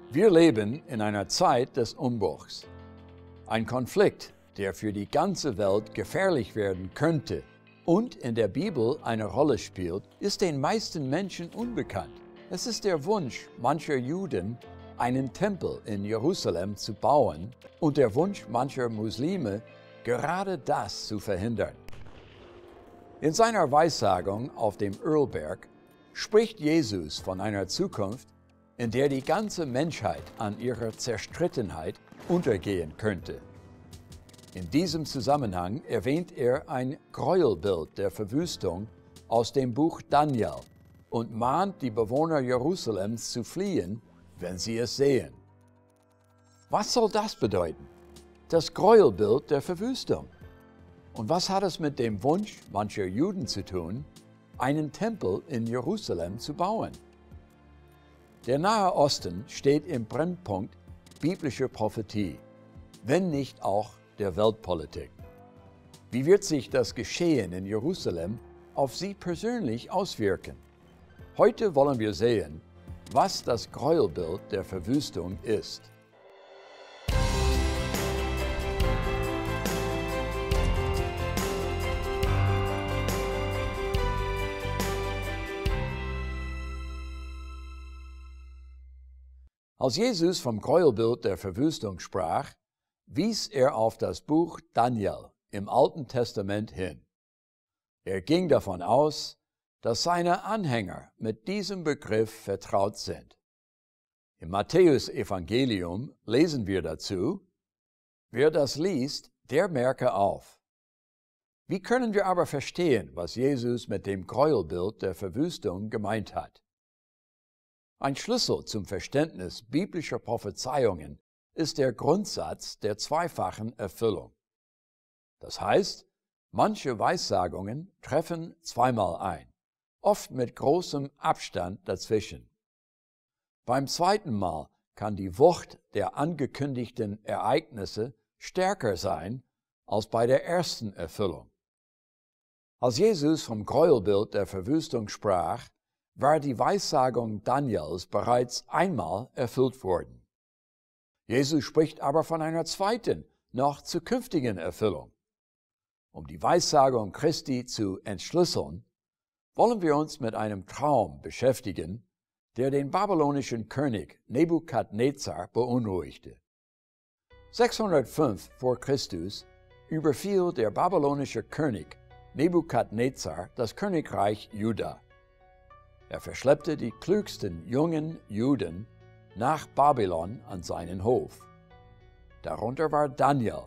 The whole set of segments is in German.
Wir leben in einer Zeit des Umbruchs. Ein Konflikt, der für die ganze Welt gefährlich werden könnte und in der Bibel eine Rolle spielt, ist den meisten Menschen unbekannt. Es ist der Wunsch mancher Juden, einen Tempel in Jerusalem zu bauen und der Wunsch mancher Muslime, gerade das zu verhindern. In seiner Weissagung auf dem Ölberg spricht Jesus von einer Zukunft, in der die ganze Menschheit an ihrer Zerstrittenheit untergehen könnte. In diesem Zusammenhang erwähnt er ein Gräuelbild der Verwüstung aus dem Buch Daniel und mahnt die Bewohner Jerusalems zu fliehen, wenn sie es sehen. Was soll das bedeuten? Das Gräuelbild der Verwüstung. Und was hat es mit dem Wunsch mancher Juden zu tun, einen Tempel in Jerusalem zu bauen? Der Nahe Osten steht im Brennpunkt biblischer Prophetie, wenn nicht auch der Weltpolitik. Wie wird sich das Geschehen in Jerusalem auf Sie persönlich auswirken? Heute wollen wir sehen, was das Gräuelbild der Verwüstung ist. Als Jesus vom Gräuelbild der Verwüstung sprach, wies er auf das Buch Daniel im Alten Testament hin. Er ging davon aus, dass seine Anhänger mit diesem Begriff vertraut sind. Im Matthäus-Evangelium lesen wir dazu: Wer das liest, der merke auf. Wie können wir aber verstehen, was Jesus mit dem Gräuelbild der Verwüstung gemeint hat? Ein Schlüssel zum Verständnis biblischer Prophezeiungen ist der Grundsatz der zweifachen Erfüllung. Das heißt, manche Weissagungen treffen zweimal ein, oft mit großem Abstand dazwischen. Beim zweiten Mal kann die Wucht der angekündigten Ereignisse stärker sein als bei der ersten Erfüllung. Als Jesus vom Gräuelbild der Verwüstung sprach, war die Weissagung Daniels bereits einmal erfüllt worden. Jesus spricht aber von einer zweiten, noch zukünftigen Erfüllung. Um die Weissagung Christi zu entschlüsseln, wollen wir uns mit einem Traum beschäftigen, der den babylonischen König Nebukadnezar beunruhigte. 605 vor Christus überfiel der babylonische König Nebukadnezar das Königreich Juda. Er verschleppte die klügsten jungen Juden nach Babylon an seinen Hof. Darunter war Daniel,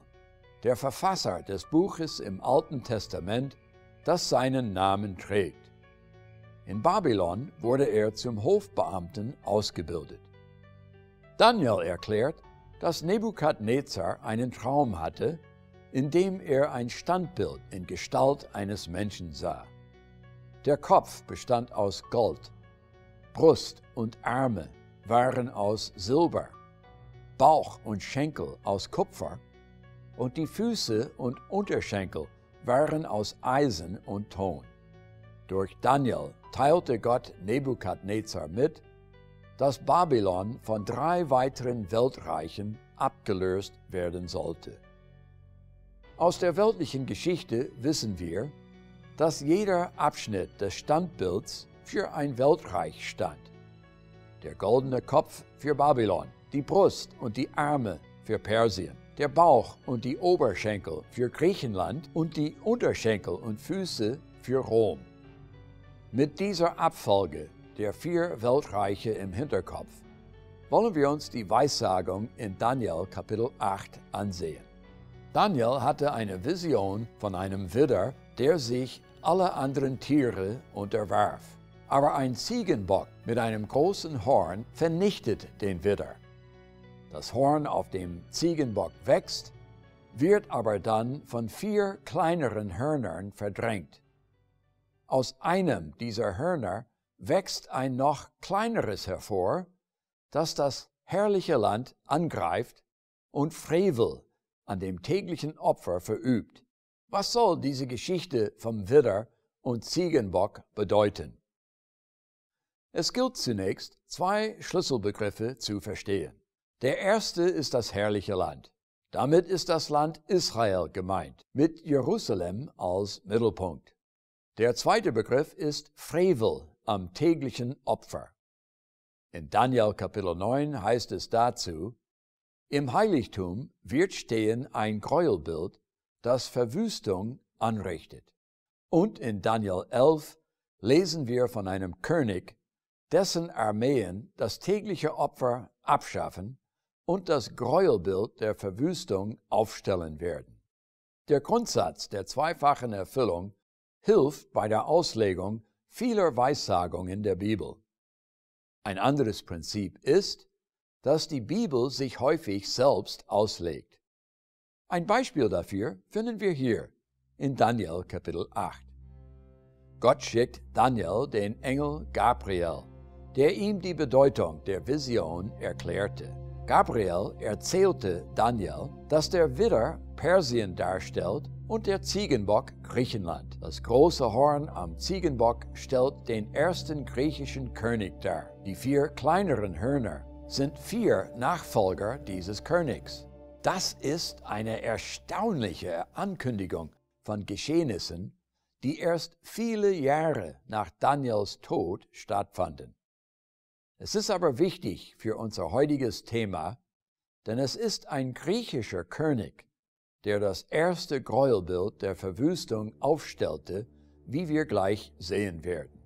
der Verfasser des Buches im Alten Testament, das seinen Namen trägt. In Babylon wurde er zum Hofbeamten ausgebildet. Daniel erklärt, dass Nebukadnezar einen Traum hatte, in dem er ein Standbild in Gestalt eines Menschen sah. Der Kopf bestand aus Gold, Brust und Arme waren aus Silber, Bauch und Schenkel aus Kupfer und die Füße und Unterschenkel waren aus Eisen und Ton. Durch Daniel teilte Gott Nebukadnezar mit, dass Babylon von 3 weiteren Weltreichen abgelöst werden sollte. Aus der weltlichen Geschichte wissen wir, dass jeder Abschnitt des Standbilds für ein Weltreich stand. Der goldene Kopf für Babylon, die Brust und die Arme für Persien, der Bauch und die Oberschenkel für Griechenland und die Unterschenkel und Füße für Rom. Mit dieser Abfolge der 4 Weltreiche im Hinterkopf wollen wir uns die Weissagung in Daniel Kapitel 8 ansehen. Daniel hatte eine Vision von einem Widder, der sich alle anderen Tiere unterwarf. Aber ein Ziegenbock mit einem großen Horn vernichtet den Widder. Das Horn auf dem Ziegenbock wächst, wird aber dann von 4 kleineren Hörnern verdrängt. Aus einem dieser Hörner wächst ein noch kleineres hervor, das das herrliche Land angreift und Frevel an dem täglichen Opfer verübt. Was soll diese Geschichte vom Widder und Ziegenbock bedeuten? Es gilt zunächst, zwei Schlüsselbegriffe zu verstehen. Der erste ist das herrliche Land. Damit ist das Land Israel gemeint, mit Jerusalem als Mittelpunkt. Der zweite Begriff ist Frevel am täglichen Opfer. In Daniel Kapitel 9 heißt es dazu: Im Heiligtum wird stehen ein Gräuelbild, das Verwüstung anrichtet. Und in Daniel 11 lesen wir von einem König, dessen Armeen das tägliche Opfer abschaffen und das Gräuelbild der Verwüstung aufstellen werden. Der Grundsatz der zweifachen Erfüllung hilft bei der Auslegung vieler Weissagungen der Bibel. Ein anderes Prinzip ist, dass die Bibel sich häufig selbst auslegt. Ein Beispiel dafür finden wir hier in Daniel Kapitel 8. Gott schickt Daniel den Engel Gabriel, der ihm die Bedeutung der Vision erklärte. Gabriel erzählte Daniel, dass der Widder Persien darstellt und der Ziegenbock Griechenland. Das große Horn am Ziegenbock stellt den ersten griechischen König dar. Die 4 kleineren Hörner sind 4 Nachfolger dieses Königs. Das ist eine erstaunliche Ankündigung von Geschehnissen, die erst viele Jahre nach Daniels Tod stattfanden. Es ist aber wichtig für unser heutiges Thema, denn es ist ein griechischer König, der das erste Gräuelbild der Verwüstung aufstellte, wie wir gleich sehen werden.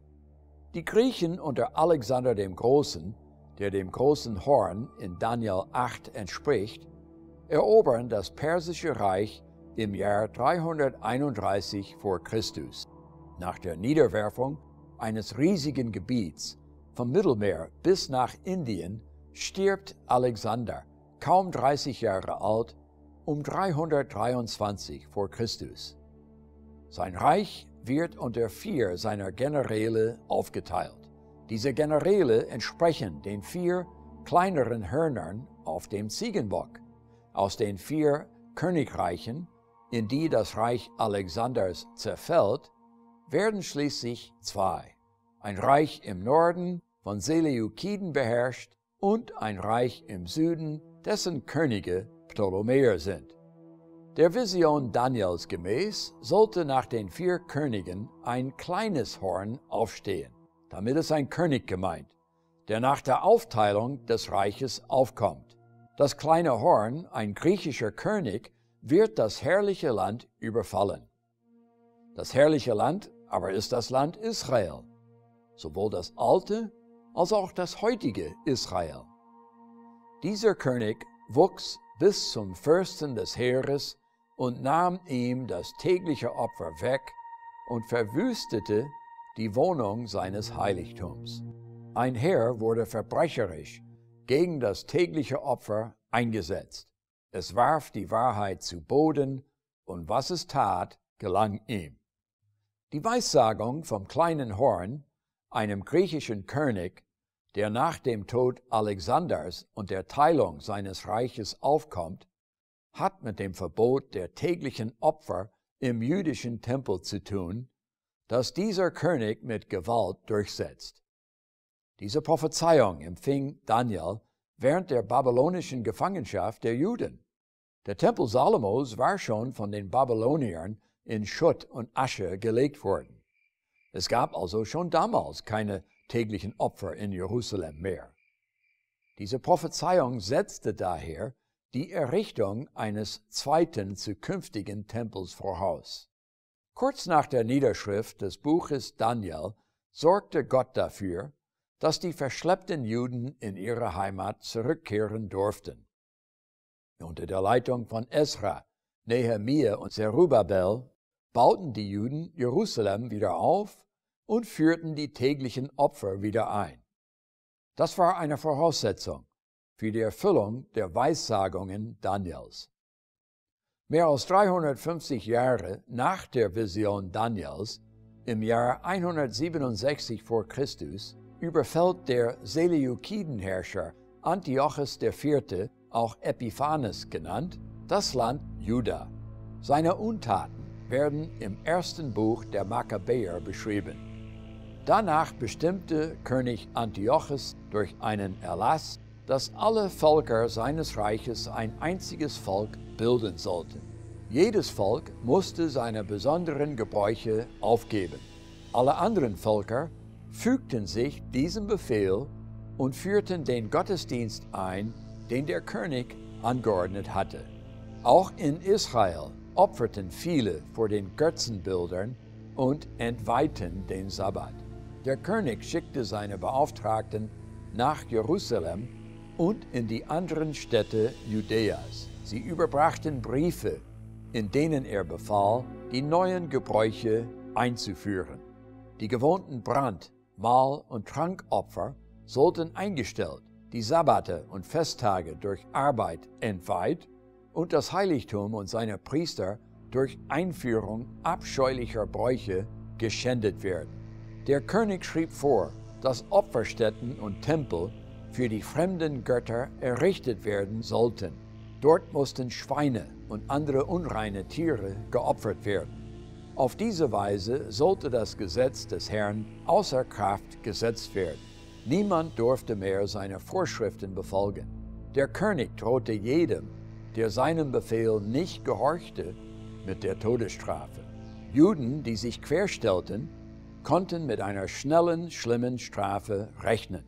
Die Griechen unter Alexander dem Großen, der dem großen Horn in Daniel 8 entspricht, erobern das persische Reich im Jahr 331 vor Christus. Nach der Niederwerfung eines riesigen Gebiets vom Mittelmeer bis nach Indien stirbt Alexander, kaum 30 Jahre alt, um 323 vor Christus. Sein Reich wird unter 4 seiner Generäle aufgeteilt. Diese Generäle entsprechen den 4 kleineren Hörnern auf dem Ziegenbock. Aus den 4 Königreichen, in die das Reich Alexanders zerfällt, werden schließlich 2. Ein Reich im Norden, von Seleukiden beherrscht, und ein Reich im Süden, dessen Könige Ptolemäer sind. Der Vision Daniels gemäß sollte nach den 4 Königen ein kleines Horn aufstehen. Damit ist ein König gemeint, der nach der Aufteilung des Reiches aufkommt. Das kleine Horn, ein griechischer König, wird das herrliche Land überfallen. Das herrliche Land aber ist das Land Israel, sowohl das alte als auch das heutige Israel. Dieser König wuchs bis zum Fürsten des Heeres und nahm ihm das tägliche Opfer weg und verwüstete die Wohnung seines Heiligtums. Ein Heer wurde verbrecherisch gegen das tägliche Opfer eingesetzt. Es warf die Wahrheit zu Boden, und was es tat, gelang ihm. Die Weissagung vom kleinen Horn, einem griechischen König, der nach dem Tod Alexanders und der Teilung seines Reiches aufkommt, hat mit dem Verbot der täglichen Opfer im jüdischen Tempel zu tun, das dieser König mit Gewalt durchsetzt. Diese Prophezeiung empfing Daniel während der babylonischen Gefangenschaft der Juden. Der Tempel Salomos war schon von den Babyloniern in Schutt und Asche gelegt worden. Es gab also schon damals keine täglichen Opfer in Jerusalem mehr. Diese Prophezeiung setzte daher die Errichtung eines zweiten zukünftigen Tempels voraus. Kurz nach der Niederschrift des Buches Daniel sorgte Gott dafür, dass die verschleppten Juden in ihre Heimat zurückkehren durften. Unter der Leitung von Esra, Nehemia und Zerubabel bauten die Juden Jerusalem wieder auf und führten die täglichen Opfer wieder ein. Das war eine Voraussetzung für die Erfüllung der Weissagungen Daniels. Mehr als 350 Jahre nach der Vision Daniels, im Jahr 167 vor Christus, überfällt der Seleukidenherrscher Antiochos IV., auch Epiphanes genannt, das Land Juda. Seine Untaten werden im ersten Buch der Makkabäer beschrieben. Danach bestimmte König Antiochos durch einen Erlass, dass alle Völker seines Reiches ein einziges Volk bilden sollten. Jedes Volk musste seine besonderen Gebräuche aufgeben. Alle anderen Völker fügten sich diesem Befehl und führten den Gottesdienst ein, den der König angeordnet hatte. Auch in Israel opferten viele vor den Götzenbildern und entweihten den Sabbat. Der König schickte seine Beauftragten nach Jerusalem und in die anderen Städte Judäas. Sie überbrachten Briefe, in denen er befahl, die neuen Gebräuche einzuführen. Die gewohnten Brand-, Mahl- und Trankopfer sollten eingestellt, die Sabbate und Festtage durch Arbeit entweiht und das Heiligtum und seine Priester durch Einführung abscheulicher Bräuche geschändet werden. Der König schrieb vor, dass Opferstätten und Tempel für die fremden Götter errichtet werden sollten. Dort mussten Schweine und andere unreine Tiere geopfert werden. Auf diese Weise sollte das Gesetz des Herrn außer Kraft gesetzt werden. Niemand durfte mehr seine Vorschriften befolgen. Der König drohte jedem, der seinem Befehl nicht gehorchte, mit der Todesstrafe. Juden, die sich querstellten, konnten mit einer schnellen, schlimmen Strafe rechnen.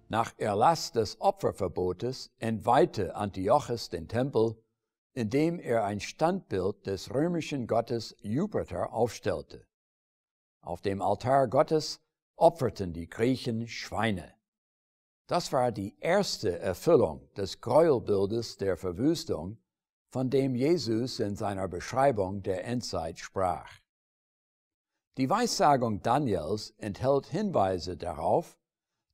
Nach Erlass des Opferverbotes entweihte Antiochos den Tempel, indem er ein Standbild des römischen Gottes Jupiter aufstellte. Auf dem Altar Gottes opferten die Griechen Schweine. Das war die erste Erfüllung des Gräuelbildes der Verwüstung, von dem Jesus in seiner Beschreibung der Endzeit sprach. Die Weissagung Daniels enthält Hinweise darauf,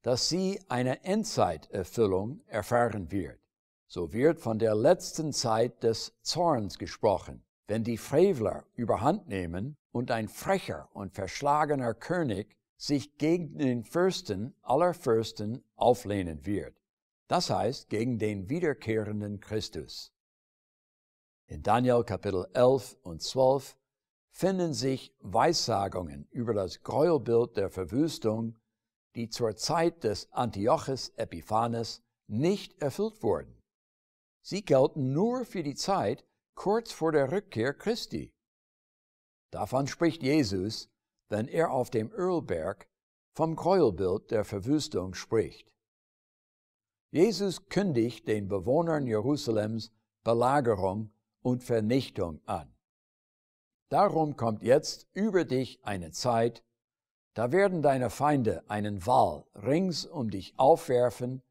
dass sie eine Endzeiterfüllung erfahren wird. So wird von der letzten Zeit des Zorns gesprochen, wenn die Frevler überhand nehmen und ein frecher und verschlagener König sich gegen den Fürsten aller Fürsten auflehnen wird. Das heißt, gegen den wiederkehrenden Christus. In Daniel Kapitel 11 und 12 finden sich Weissagungen über das Gräuelbild der Verwüstung, die zur Zeit des Antiochos Epiphanes nicht erfüllt wurden. Sie gelten nur für die Zeit kurz vor der Rückkehr Christi. Davon spricht Jesus, wenn er auf dem Ölberg vom Gräuelbild der Verwüstung spricht. Jesus kündigt den Bewohnern Jerusalems Belagerung und Vernichtung an. Darum kommt jetzt über dich eine Zeit, da werden deine Feinde einen Wall rings um dich aufwerfen,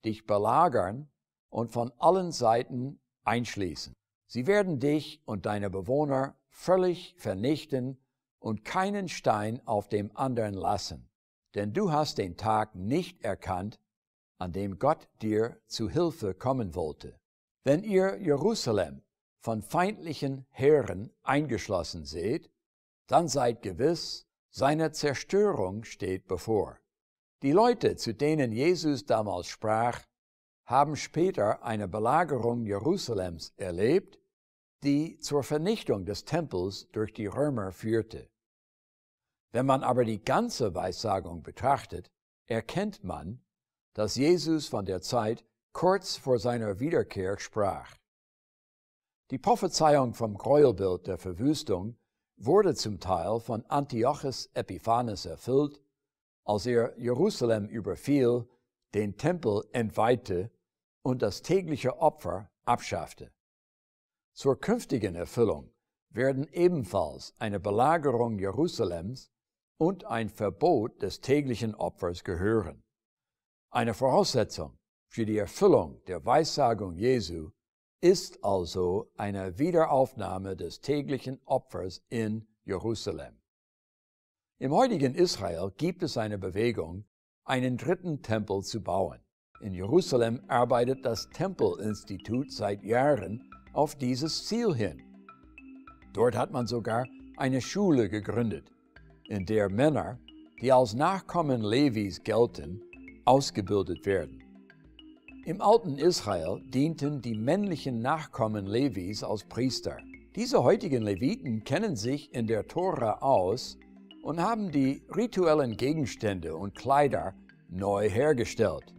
dich belagern und von allen Seiten einschließen. Sie werden dich und deine Bewohner völlig vernichten und keinen Stein auf dem anderen lassen. Denn du hast den Tag nicht erkannt, an dem Gott dir zu Hilfe kommen wollte. Wenn ihr Jerusalem von feindlichen Heeren eingeschlossen seht, dann seid gewiss, seine Zerstörung steht bevor. Die Leute, zu denen Jesus damals sprach, haben später eine Belagerung Jerusalems erlebt, die zur Vernichtung des Tempels durch die Römer führte. Wenn man aber die ganze Weissagung betrachtet, erkennt man, dass Jesus von der Zeit kurz vor seiner Wiederkehr sprach. Die Prophezeiung vom Gräuelbild der Verwüstung wurde zum Teil von Antiochos Epiphanes erfüllt, als er Jerusalem überfiel, den Tempel entweihte und das tägliche Opfer abschaffte. Zur künftigen Erfüllung werden ebenfalls eine Belagerung Jerusalems und ein Verbot des täglichen Opfers gehören. Eine Voraussetzung für die Erfüllung der Weissagung Jesu ist also eine Wiederaufnahme des täglichen Opfers in Jerusalem. Im heutigen Israel gibt es eine Bewegung, einen dritten Tempel zu bauen. In Jerusalem arbeitet das Tempelinstitut seit Jahren auf dieses Ziel hin. Dort hat man sogar eine Schule gegründet, in der Männer, die als Nachkommen Levis gelten, ausgebildet werden. Im alten Israel dienten die männlichen Nachkommen Levis als Priester. Diese heutigen Leviten kennen sich in der Tora aus und haben die rituellen Gegenstände und Kleider neu hergestellt.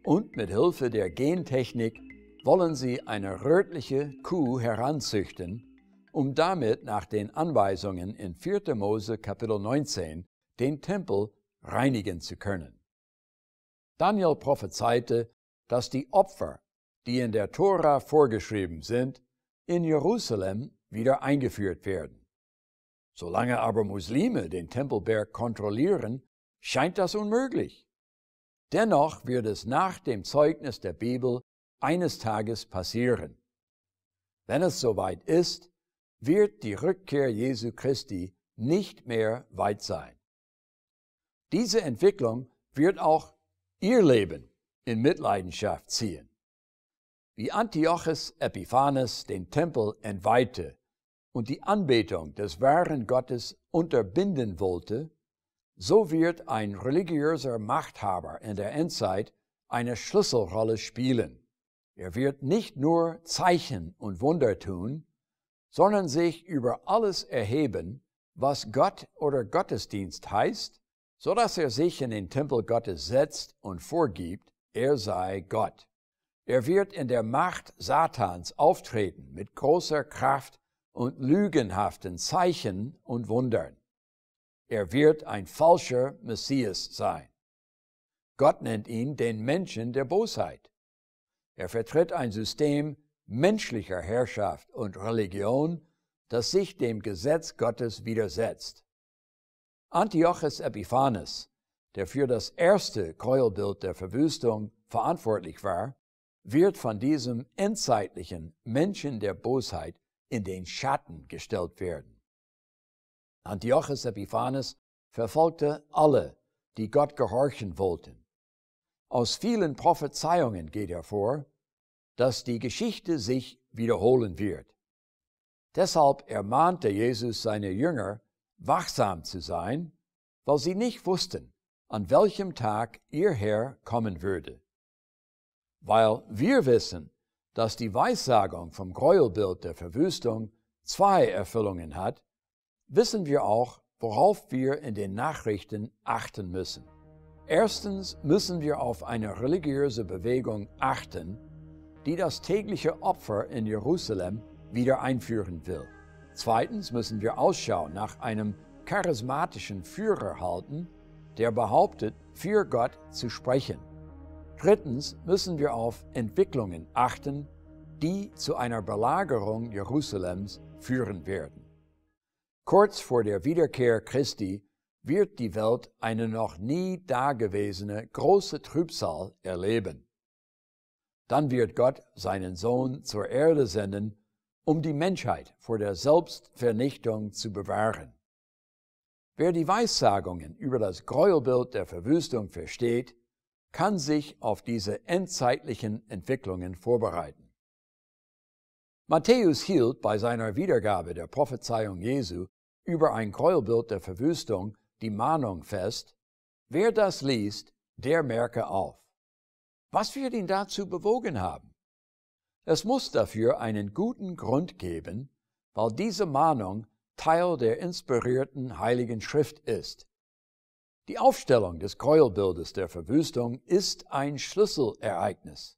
Und mit Hilfe der Gentechnik wollen sie eine rötliche Kuh heranzüchten, um damit nach den Anweisungen in 4. Mose Kapitel 19 den Tempel reinigen zu können. Daniel prophezeite, dass die Opfer, die in der Tora vorgeschrieben sind, in Jerusalem wieder eingeführt werden. Solange aber Muslime den Tempelberg kontrollieren, scheint das unmöglich. Dennoch wird es nach dem Zeugnis der Bibel eines Tages passieren. Wenn es soweit ist, wird die Rückkehr Jesu Christi nicht mehr weit sein. Diese Entwicklung wird auch ihr Leben in Mitleidenschaft ziehen. Wie Antiochus Epiphanes den Tempel entweihte und die Anbetung des wahren Gottes unterbinden wollte, so wird ein religiöser Machthaber in der Endzeit eine Schlüsselrolle spielen. Er wird nicht nur Zeichen und Wunder tun, sondern sich über alles erheben, was Gott oder Gottesdienst heißt, so dass er sich in den Tempel Gottes setzt und vorgibt, er sei Gott. Er wird in der Macht Satans auftreten mit großer Kraft und lügenhaften Zeichen und Wundern. Er wird ein falscher Messias sein. Gott nennt ihn den Menschen der Bosheit. Er vertritt ein System menschlicher Herrschaft und Religion, das sich dem Gesetz Gottes widersetzt. Antiochus Epiphanes, der für das erste Gräuelbild der Verwüstung verantwortlich war, wird von diesem endzeitlichen Menschen der Bosheit in den Schatten gestellt werden. Antiochus Epiphanes verfolgte alle, die Gott gehorchen wollten. Aus vielen Prophezeiungen geht hervor, dass die Geschichte sich wiederholen wird. Deshalb ermahnte Jesus seine Jünger, wachsam zu sein, weil sie nicht wussten, an welchem Tag ihr Herr kommen würde. Weil wir wissen, dass die Weissagung vom Gräuelbild der Verwüstung 2 Erfüllungen hat, wissen wir auch, worauf wir in den Nachrichten achten müssen. Erstens müssen wir auf eine religiöse Bewegung achten, die das tägliche Opfer in Jerusalem wieder einführen will. Zweitens müssen wir Ausschau nach einem charismatischen Führer halten, der behauptet, für Gott zu sprechen. Drittens müssen wir auf Entwicklungen achten, die zu einer Belagerung Jerusalems führen werden. Kurz vor der Wiederkehr Christi wird die Welt eine noch nie dagewesene große Trübsal erleben. Dann wird Gott seinen Sohn zur Erde senden, um die Menschheit vor der Selbstvernichtung zu bewahren. Wer die Weissagungen über das Gräuelbild der Verwüstung versteht, kann sich auf diese endzeitlichen Entwicklungen vorbereiten. Matthäus hielt bei seiner Wiedergabe der Prophezeiung Jesu über ein Gräuelbild der Verwüstung die Mahnung fest: Wer das liest, der merke auf. Was wird ihn dazu bewogen haben? Es muss dafür einen guten Grund geben, weil diese Mahnung Teil der inspirierten Heiligen Schrift ist. Die Aufstellung des Gräuelbildes der Verwüstung ist ein Schlüsselereignis.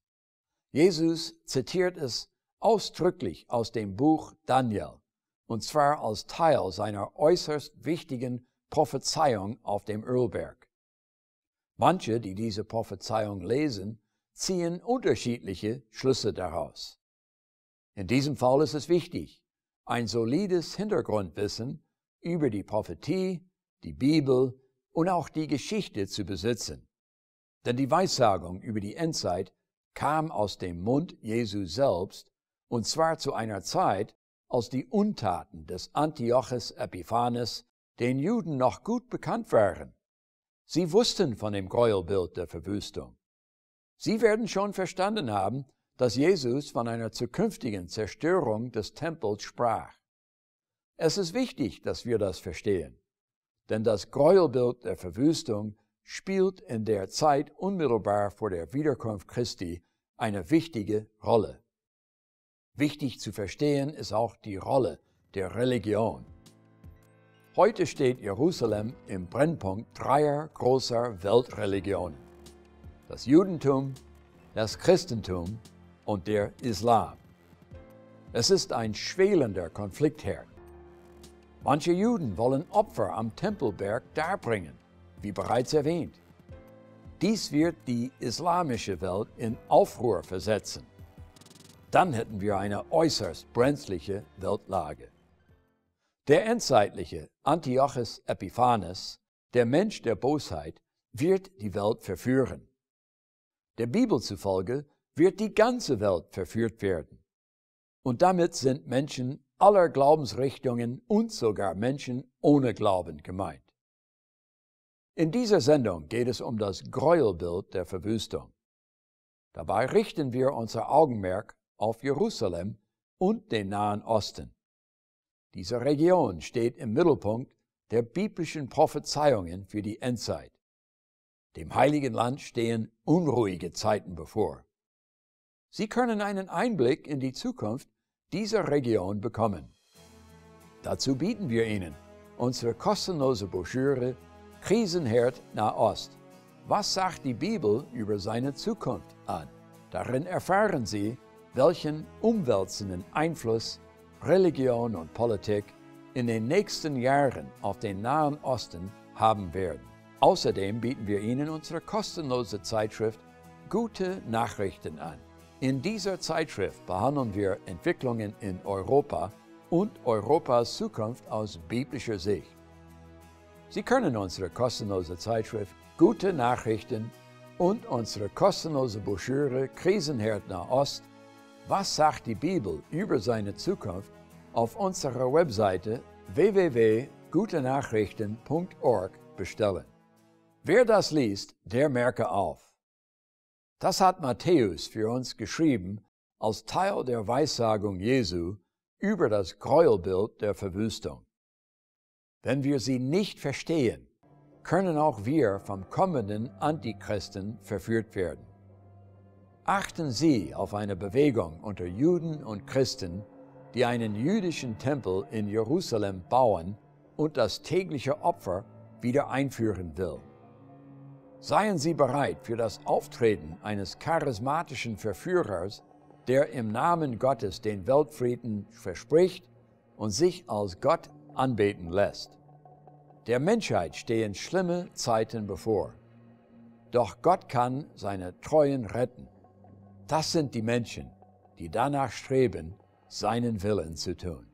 Jesus zitiert es ausdrücklich aus dem Buch Daniel, und zwar als Teil seiner äußerst wichtigen Prophezeiung auf dem Ölberg. Manche, die diese Prophezeiung lesen, ziehen unterschiedliche Schlüsse daraus. In diesem Fall ist es wichtig, ein solides Hintergrundwissen über die Prophetie, die Bibel und auch die Geschichte zu besitzen. Denn die Weissagung über die Endzeit kam aus dem Mund Jesu selbst, und zwar zu einer Zeit, als die Untaten des Antiochus Epiphanes den Juden noch gut bekannt waren. Sie wussten von dem Gräuelbild der Verwüstung. Sie werden schon verstanden haben, dass Jesus von einer zukünftigen Zerstörung des Tempels sprach. Es ist wichtig, dass wir das verstehen, denn das Gräuelbild der Verwüstung spielt in der Zeit unmittelbar vor der Wiederkunft Christi eine wichtige Rolle. Wichtig zu verstehen ist auch die Rolle der Religion. Heute steht Jerusalem im Brennpunkt dreier großer Weltreligionen: das Judentum, das Christentum und der Islam. Es ist ein schwelender Konfliktherd. Manche Juden wollen Opfer am Tempelberg darbringen, wie bereits erwähnt. Dies wird die islamische Welt in Aufruhr versetzen. Dann hätten wir eine äußerst brenzliche Weltlage. Der endzeitliche Antiochus Epiphanes, der Mensch der Bosheit, wird die Welt verführen. Der Bibel zufolge wird die ganze Welt verführt werden. Und damit sind Menschen aller Glaubensrichtungen und sogar Menschen ohne Glauben gemeint. In dieser Sendung geht es um das Gräuelbild der Verwüstung. Dabei richten wir unser Augenmerk auf Jerusalem und den Nahen Osten. Diese Region steht im Mittelpunkt der biblischen Prophezeiungen für die Endzeit. Dem Heiligen Land stehen unruhige Zeiten bevor. Sie können einen Einblick in die Zukunft dieser Region bekommen. Dazu bieten wir Ihnen unsere kostenlose Broschüre Krisenherd Nahost. Was sagt die Bibel über seine Zukunft an? Darin erfahren Sie, welchen umwälzenden Einfluss Religion und Politik in den nächsten Jahren auf den Nahen Osten haben werden. Außerdem bieten wir Ihnen unsere kostenlose Zeitschrift Gute Nachrichten an. In dieser Zeitschrift behandeln wir Entwicklungen in Europa und Europas Zukunft aus biblischer Sicht. Sie können unsere kostenlose Zeitschrift Gute Nachrichten und unsere kostenlose Broschüre Krisenherd Nahost, was sagt die Bibel über seine Zukunft, auf unserer Webseite www.GuteNachrichten.org bestellen. Wer das liest, der merke auf. Das hat Matthäus für uns geschrieben als Teil der Weissagung Jesu über das Gräuelbild der Verwüstung. Wenn wir sie nicht verstehen, können auch wir vom kommenden Antichristen verführt werden. Achten Sie auf eine Bewegung unter Juden und Christen, die einen jüdischen Tempel in Jerusalem bauen und das tägliche Opfer wieder einführen will. Seien Sie bereit für das Auftreten eines charismatischen Verführers, der im Namen Gottes den Weltfrieden verspricht und sich als Gott anbeten lässt. Der Menschheit stehen schlimme Zeiten bevor. Doch Gott kann seine Treuen retten. Das sind die Menschen, die danach streben, seinen Willen zu tun.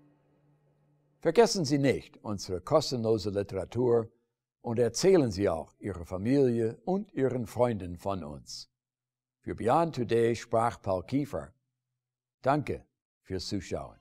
Vergessen Sie nicht unsere kostenlose Literatur und erzählen Sie auch Ihrer Familie und Ihren Freunden von uns. Für Beyond Today sprach Paul Kiefer. Danke fürs Zuschauen.